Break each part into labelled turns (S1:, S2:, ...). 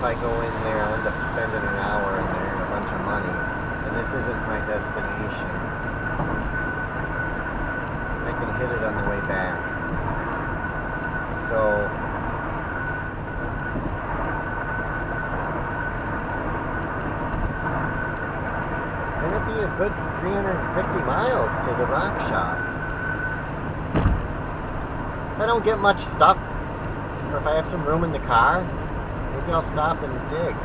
S1: I go in there, I'll end up spending an hour in there and a bunch of money. And this isn't my destination. I can hit it on the way back. So it's going to be a good 350 miles to the rock shop. If I don't get much stuff, or if I have some room in the car, maybe I'll stop and dig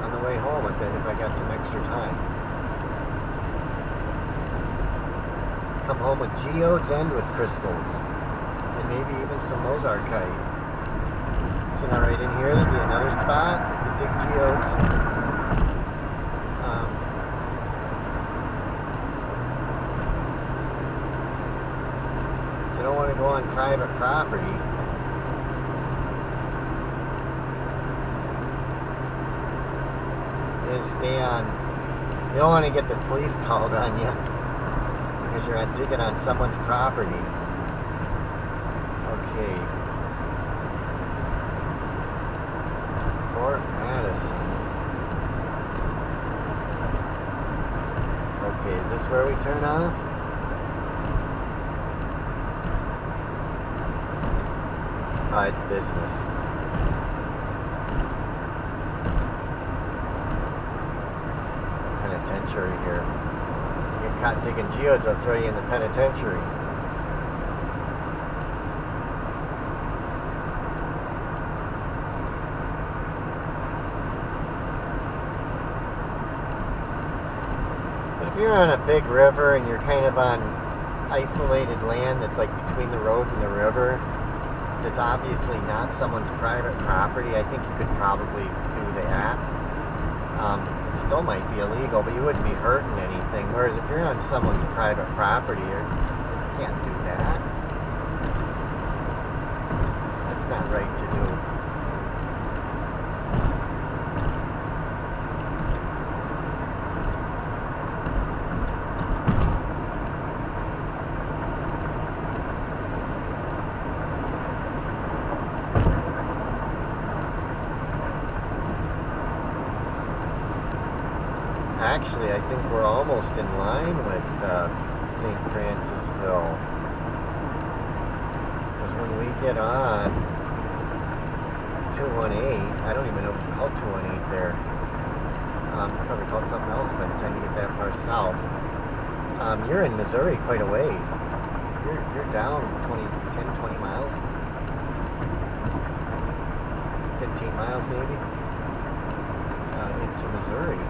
S1: on the way home if I got some extra time. Come home with geodes and with crystals. And maybe even some Mozartite. Isn't that right in here? There'd be another spot to dig geodes. You don't want to go on private property. Stay on. You don't want to get the police called on you because you're digging on someone's property. Okay. Fort Madison. Okay, is this where we turn off? Oh, it's business. Penitentiary here. You get caught digging geodes, I'll throw you in the penitentiary. But if you're on a big river and you're kind of on isolated land that's like between the road and the river, that's obviously not someone's private property, I think you could probably do that. It still might be illegal, but you wouldn't be hurting anything. Whereas if you're on someone's private property, you can't do that. That's not right to do. Actually, I think we're almost in line with St. Francisville. Because when we get on 218, I don't even know if it's called 218 there. Probably called something else by the time you get that far south. You're in Missouri quite a ways. You're down 10, 20 miles. 15 miles maybe. Into Missouri.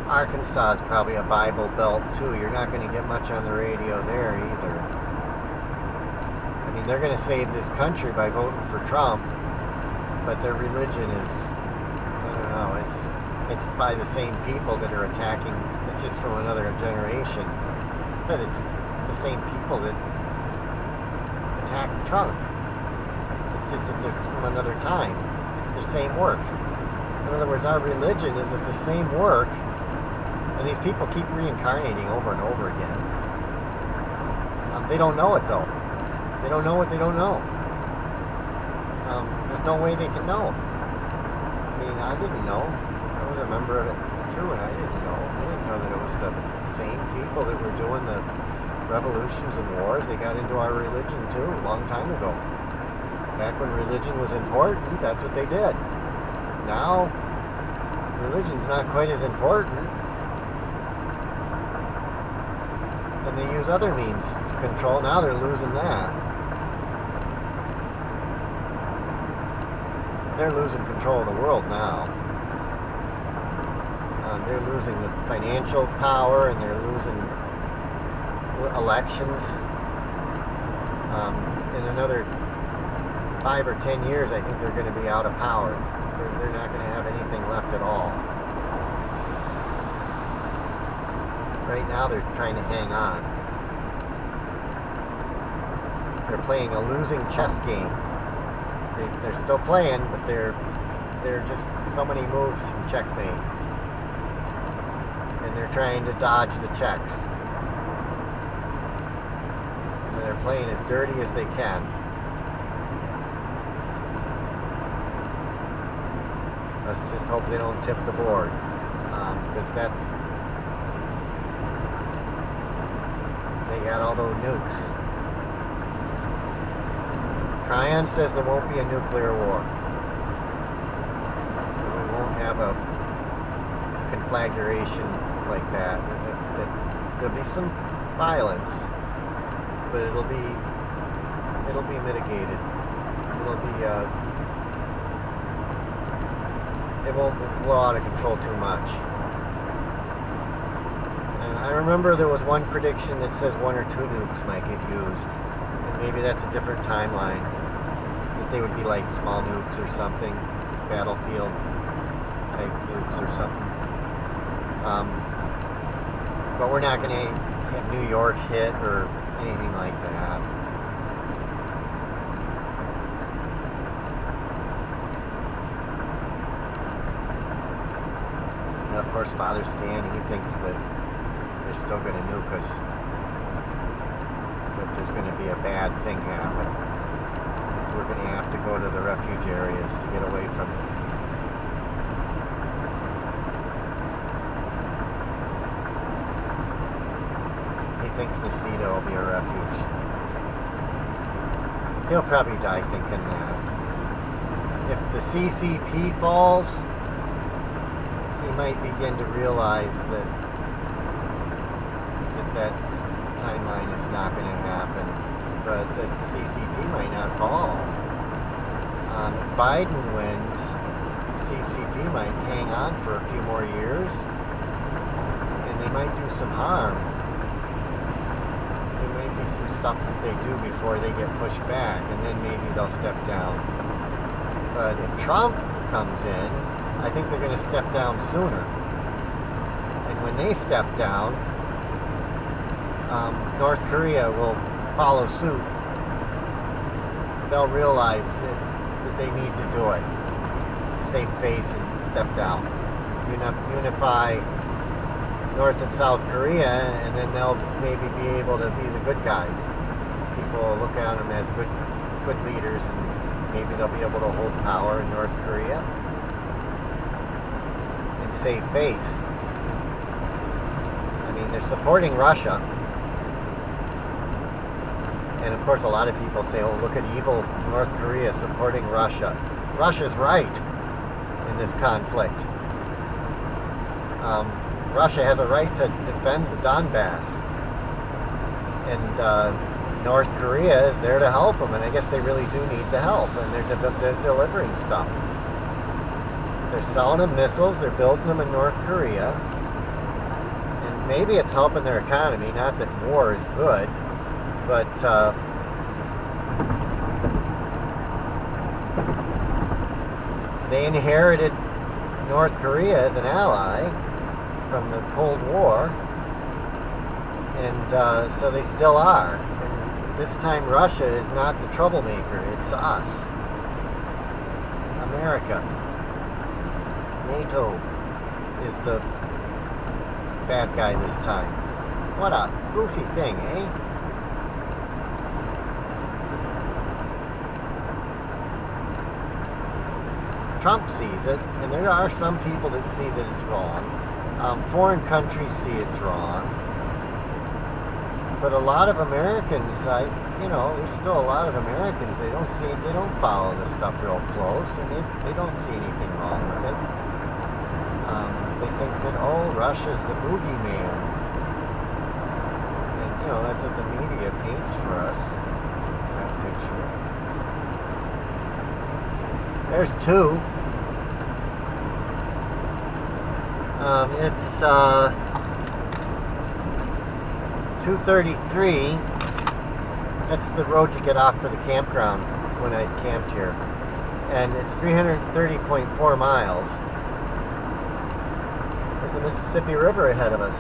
S1: Arkansas is probably a Bible Belt too. You're not going to get much on the radio there either. I mean, they're going to save this country by voting for Trump, but their religion is, I don't know, it's by the same people that are attacking. It's just from another generation, but it's the same people that attack Trump. It's just that they're from another time. It's the same work. In other words, our religion is the same work. And these people keep reincarnating over and over again. They don't know it though. They don't know what they don't know. There's no way they can know. I mean, I didn't know. I was a member of it too, and I didn't know. I didn't know that it was the same people that were doing the revolutions and wars. They got into our religion too a long time ago. Back when religion was important, that's what they did. Now, religion's not quite as important. And they use other means to control. Now they're losing that. They're losing control of the world now. They're losing the financial power, and they're losing elections. In another 5 or 10 years, I think they're going to be out of power. They're not going to have anything left at all. Right now they're trying to hang on. They're playing a losing chess game. They're still playing, but they're just so many moves from checkmate. And they're trying to dodge the checks. And they're playing as dirty as they can. Let's just hope they don't tip the board. Because they got all those nukes. Cryon says there won't be a nuclear war. We won't have a conflagration like that. There'll be some violence, but it'll be mitigated. It won't blow out of control too much. And I remember there was one prediction that says 1 or 2 nukes might get used. And maybe that's a different timeline. That they would be like small nukes or something, battlefield type nukes or something. But we're not going to have New York hit or anything like that. And of course, Father Stan, he thinks that they're still going to nuke us. That there's going to be a bad thing happen. That we're going to have to go to the refuge areas to get away from it. He thinks Mt Ida will be a refuge. He'll probably die thinking that. If the CCP falls, he might begin to realize that timeline is not going to happen, but the CCP might not fall. If Biden wins, CCP might hang on for a few more years, and they might do some harm. There may be some stuff that they do before they get pushed back, and then maybe they'll step down. But if Trump comes in, I think they're going to step down sooner. And when they step down, North Korea will follow suit. They'll realize that they need to do it. Save face and step down. Unify North and South Korea, and then they'll maybe be able to be the good guys. People will look at them as good leaders, and maybe they'll be able to hold power in North Korea and save face. I mean, they're supporting Russia. And of course, a lot of people say, oh, look at evil North Korea supporting Russia. Russia's right in this conflict. Russia has a right to defend the Donbass. And North Korea is there to help them. And I guess they really do need the help. And they're delivering stuff. They're selling them missiles. They're building them in North Korea. And maybe it's helping their economy. Not that war is good. But they inherited North Korea as an ally from the Cold War, and so they still are. And this time Russia is not the troublemaker, it's us. America. NATO is the bad guy this time. What a goofy thing, eh? Trump sees it, and there are some people that see that it's wrong. Foreign countries see it's wrong. But a lot of Americans, there's still a lot of Americans, they don't follow this stuff real close, and they don't see anything wrong with it. They think that, oh, Russia's the boogeyman. And, that's what the media paints for us, that picture. There's 2. It's 2:33. That's the road you get off for the campground when I camped here. And it's 330.4 miles. There's the Mississippi River ahead of us.